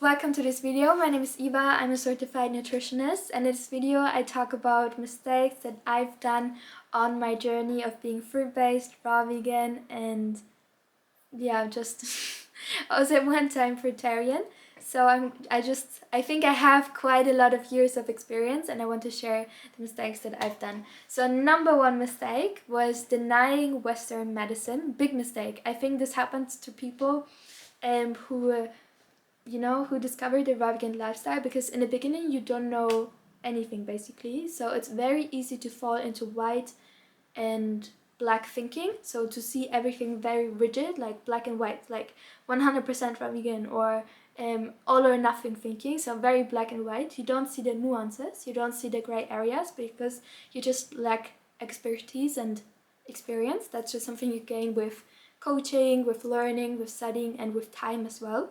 Welcome to this video. My name is Eva. I'm a certified nutritionist, and in this video I talk about mistakes that I've done on my journey of being fruit-based, raw vegan, and just also at one time fruitarian. So I think I have quite a lot of years of experience, and I want to share the mistakes that I've done. So number one mistake was denying Western medicine. Big mistake. I think this happens to people who who discovered the raw vegan lifestyle, because in the beginning you don't know anything basically. So it's very easy to fall into white and black thinking. So to see everything very rigid, like black and white, like 100% raw vegan, or all or nothing thinking. So very black and white. You don't see the nuances, you don't see the gray areas, because you just lack expertise and experience. That's just something you gain with coaching, with learning, with studying, and with time as well.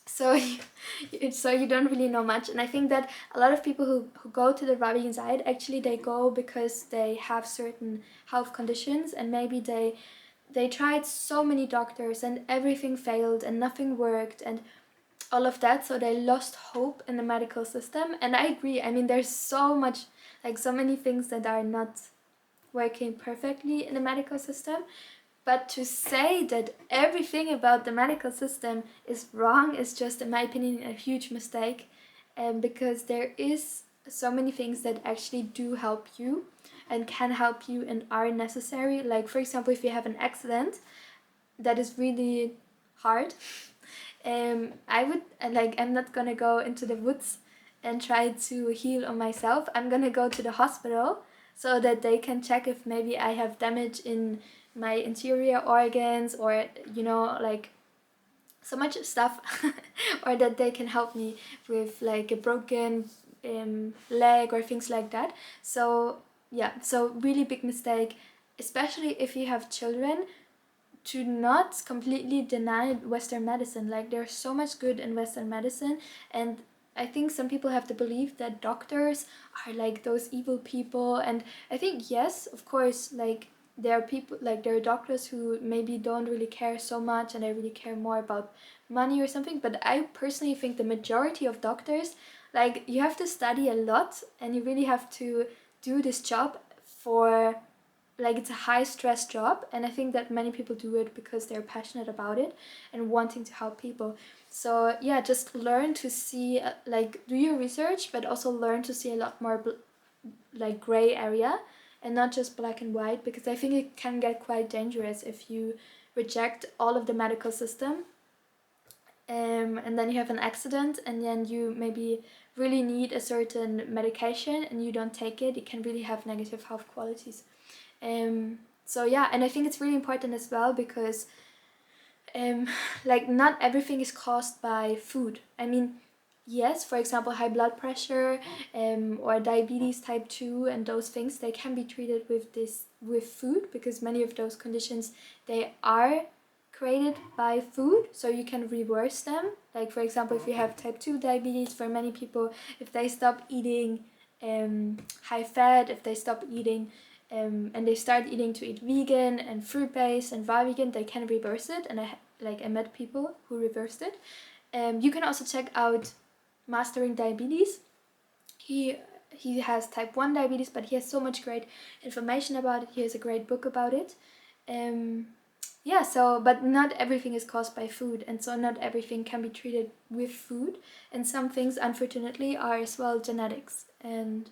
So you don't really know much. And I think that a lot of people who go to the raw vegan side, actually they go because they have certain health conditions, and maybe they tried so many doctors and everything failed and nothing worked and all of that, so they lost hope in the medical system. And I agree. I mean, there's so many things that are not working perfectly in the medical system. But to say that everything about the medical system is wrong is just, in my opinion, a huge mistake, because there is so many things that actually do help you and can help you and are necessary. Like, for example, if you have an accident that is really hard, I'm not gonna go into the woods and try to heal on myself. I'm gonna go to the hospital so that they can check if maybe I have damage in my interior organs, or like so much stuff or that they can help me with like a broken leg or things like that. So really big mistake, especially if you have children, to not completely deny Western medicine. Like, there's so much good in Western medicine, and I think some people have the belief that doctors are like those evil people. And I think, yes, of course, like there are people, like there are doctors who maybe don't really care so much and they really care more about money or something. But I personally think the majority of doctors, like, you have to study a lot and you really have to do this job for, like, it's a high stress job, and I think that many people do it because they're passionate about it and wanting to help people. So yeah, just learn to see, like, do your research, but also learn to see a lot more like gray area and not just black and white, because I think it can get quite dangerous if you reject all of the medical system, and then you have an accident, and then you maybe really need a certain medication and you don't take it. It can really have negative health qualities. So yeah, and I think it's really important as well, because like, not everything is caused by food. I mean, yes, for example, high blood pressure, or diabetes type 2 and those things, they can be treated with food, because many of those conditions, they are created by food, so you can reverse them. Like, for example, if you have type 2 diabetes, for many people, if they stop eating high fat, if they stop eating and they start to eat vegan and fruit-based and raw vegan, they can reverse it. And I met people who reversed it. You can also check out Mastering Diabetes. He has type 1 diabetes, but he has so much great information about it. He has a great book about it. But not everything is caused by food, and so not everything can be treated with food. And some things, unfortunately, are as well genetics. And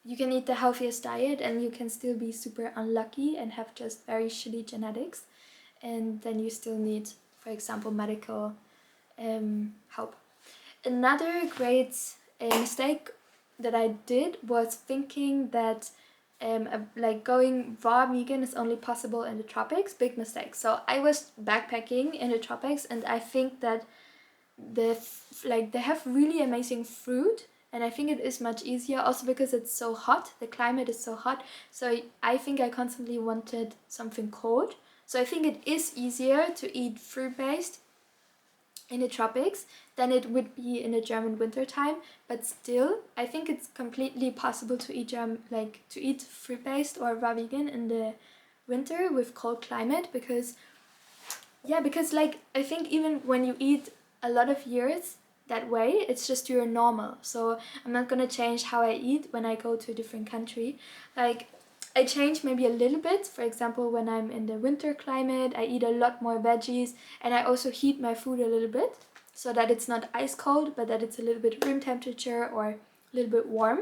you can eat the healthiest diet and you can still be super unlucky and have just very shitty genetics, and then you still need, for example, medical help. Another great mistake that I did was thinking that like going raw vegan is only possible in the tropics. Big mistake. So I was backpacking in the tropics, and I think that they have really amazing fruit, and I think it is much easier also because it's so hot. The climate is so hot, so I think I constantly wanted something cold. So I think it is easier to eat fruit-based in the tropics than it would be in the German winter time. But still, I think it's completely possible to eat fruit-based or raw vegan in the winter with cold climate, because like, I think even when you eat a lot of years that way. It's just you're normal. So I'm not gonna change how I eat when I go to a different country. Like, I change maybe a little bit. For example, when I'm in the winter climate, I eat a lot more veggies, and I also heat my food a little bit so that it's not ice cold, but that it's a little bit room temperature or a little bit warm.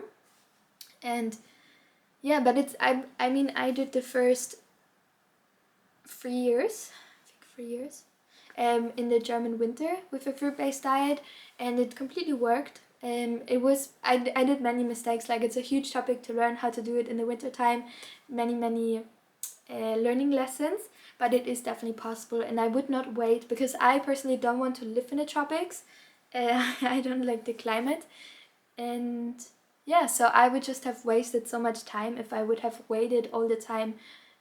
And yeah, but it's I mean, I did the first 3 years, I think 3 years, in the German winter with a fruit-based diet, and it completely worked. It was I did many mistakes. Like, it's a huge topic to learn how to do it in the winter time, many learning lessons, but it is definitely possible. And I would not wait, because I personally don't want to live in the tropics. I don't like the climate, and yeah, so I would just have wasted so much time if I would have waited all the time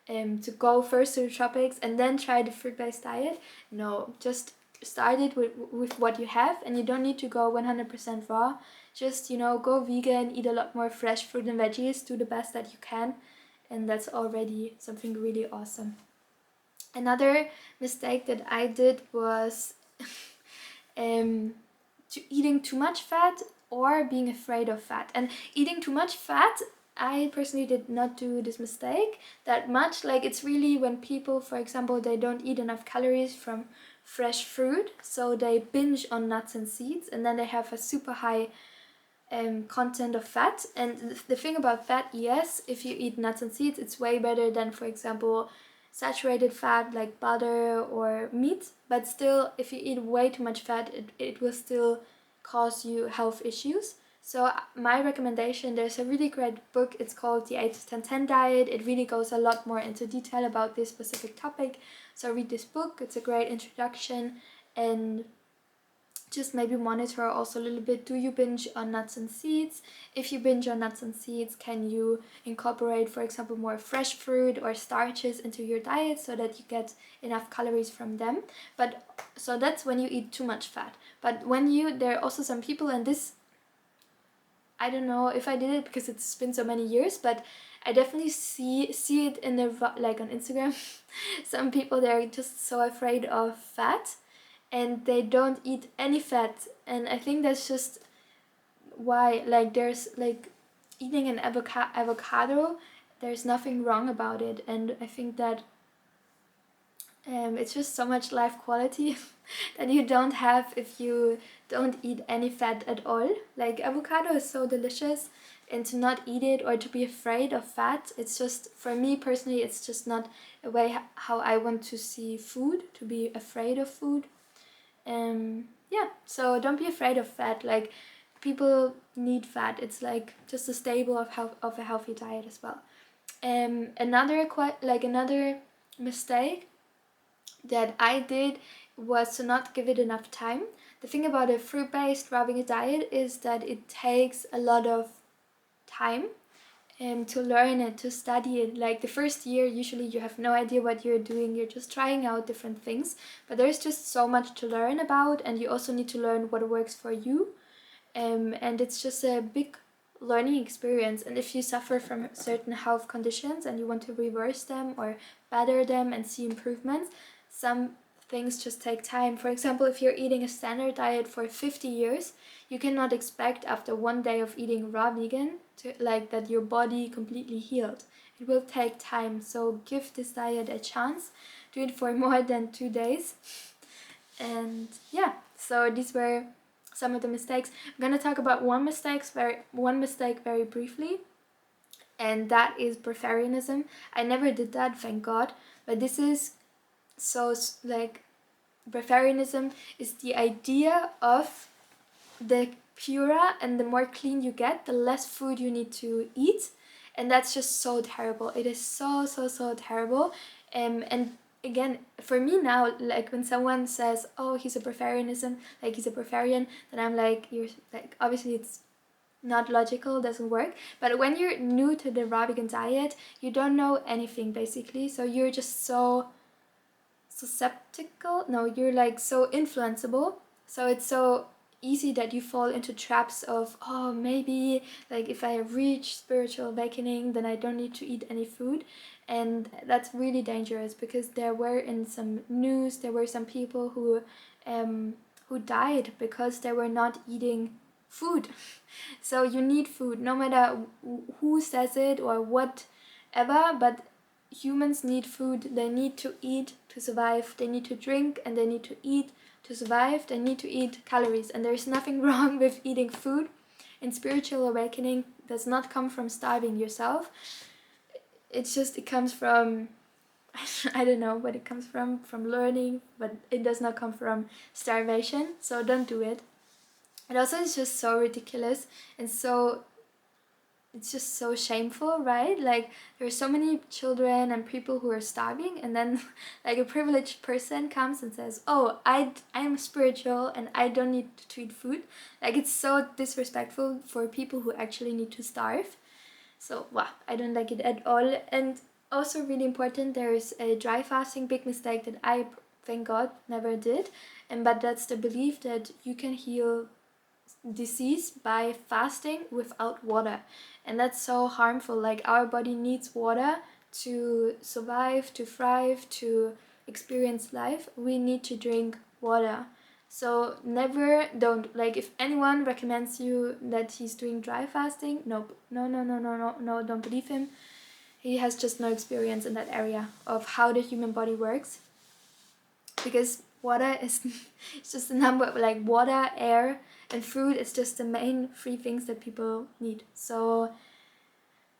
to go first to the tropics and then try the fruit-based diet. No, just start it with what you have, and you don't need to go 100% raw. Just, go vegan, eat a lot more fresh fruit and veggies, do the best that you can, and that's already something really awesome. Another mistake that I did was eating too much fat or being afraid of fat. And eating too much fat, I personally did not do this mistake that much. Like, it's really when people, for example, they don't eat enough calories from fresh fruit, so they binge on nuts and seeds, and then they have a super high content of fat. And the thing about fat, yes, if you eat nuts and seeds, it's way better than, for example, saturated fat like butter or meat. But still, if you eat way too much fat, it will still cause you health issues. So my recommendation, there's a really great book, it's called The 8-10-10 Diet. It really goes a lot more into detail about this specific topic. So read this book, it's a great introduction. And just maybe monitor also a little bit, do you binge on nuts and seeds? If you binge on nuts and seeds, can you incorporate, for example, more fresh fruit or starches into your diet so that you get enough calories from them? But so that's when you eat too much fat. But there are also some people, and this, I don't know if I did it because it's been so many years, but I definitely see it in like on Instagram. Some people, they're just so afraid of fat and they don't eat any fat, and I think that's just why, like, there's like eating an avocado, there's nothing wrong about it, and I think that it's just so much life quality that you don't have if you don't eat any fat at all. Like, avocado is so delicious, and to not eat it or to be afraid of fat, it's just, for me personally, it's just not a way how I want to see food, to be afraid of food. Yeah, so don't be afraid of fat. Like, people need fat. It's like just a staple of a healthy diet as well. Another mistake that I did was to not give it enough time. The thing about a fruit-based raw vegan diet is that it takes a lot of time to learn it, to study it. Like, the first year, usually you have no idea what you're doing, you're just trying out different things, but there's just so much to learn about, and you also need to learn what works for you. And it's just a big learning experience. And if you suffer from certain health conditions and you want to reverse them or better them and see improvements, some things just take time. For example, if you're eating a standard diet for 50 years, you cannot expect after one day of eating raw vegan to, like, that your body completely healed. It will take time. So give this diet a chance. Do it for more than 2 days. And yeah, so these were some of the mistakes. I'm gonna talk about one mistake very briefly, and that is breatharianism. I never did that, thank God. But this is so, like, breatharianism is the idea of the purer and the more clean you get, the less food you need to eat, and that's just so terrible. It is so terrible. And again, for me now, like, when someone says, oh, he's a breatharianism, like he's a breatharian, then I'm like, you're like, obviously it's not logical, doesn't work. But when you're new to the raw vegan diet, you don't know anything basically, so you're just so susceptible, no, you're like so influenceable, so it's so easy that you fall into traps of, oh, maybe, like, if I reach spiritual awakening, then I don't need to eat any food. And that's really dangerous, because there were in some news, there were some people who who died because they were not eating food. So you need food, no matter who says it or whatever, but humans need food. They need to eat to survive. They need to drink and they need to eat to survive. They need to eat calories, and there's nothing wrong with eating food. And spiritual awakening does not come from starving yourself. It comes from I don't know what it comes from learning, but it does not come from starvation. So don't do it. It also is just so ridiculous and so it's just so shameful, right? Like there are so many children and people who are starving, and then like a privileged person comes and says, "Oh, I'm spiritual and I don't need to eat food." Like it's so disrespectful for people who actually need to starve. So wow, I don't like it at all. And also really important, there is a dry fasting, big mistake that I thank God never did, and but that's the belief that you can heal disease by fasting without water, and that's so harmful. Like our body needs water to survive, to thrive, to experience life. We need to drink water. So never, don't, like if anyone recommends you that he's doing dry fasting, nope, no, don't believe him. He has just no experience in that area of how the human body works, because water is it's just a number of, like water, air and food is just the main three things that people need. So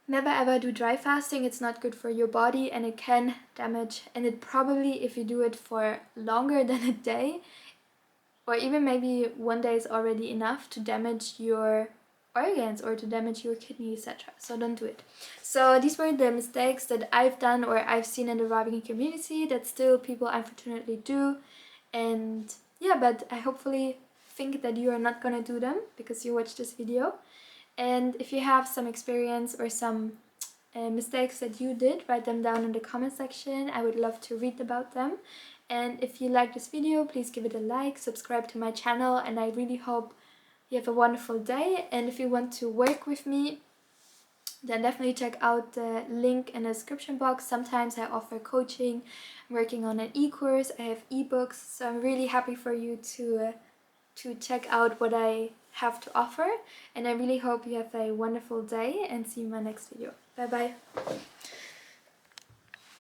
never ever do dry fasting. It's not good for your body and it can damage, and it probably, if you do it for longer than a day, or even maybe one day is already enough to damage your organs or to damage your kidney, etc. So don't do it. So these were the mistakes that I've done or I've seen in the raw vegan community that still people unfortunately do. And yeah, but I hopefully think that you are not gonna do them because you watched this video. And if you have some experience or some mistakes that you did, write them down in the comment section. I would love to read about them. And if you like this video, please give it a like, subscribe to my channel, and I really hope you have a wonderful day. And if you want to work with me, then definitely check out the link in the description box. Sometimes I offer coaching. I'm working on an e-course, I have ebooks, so I'm really happy for you to check out what I have to offer. And I really hope you have a wonderful day and see you in my next video. Bye bye.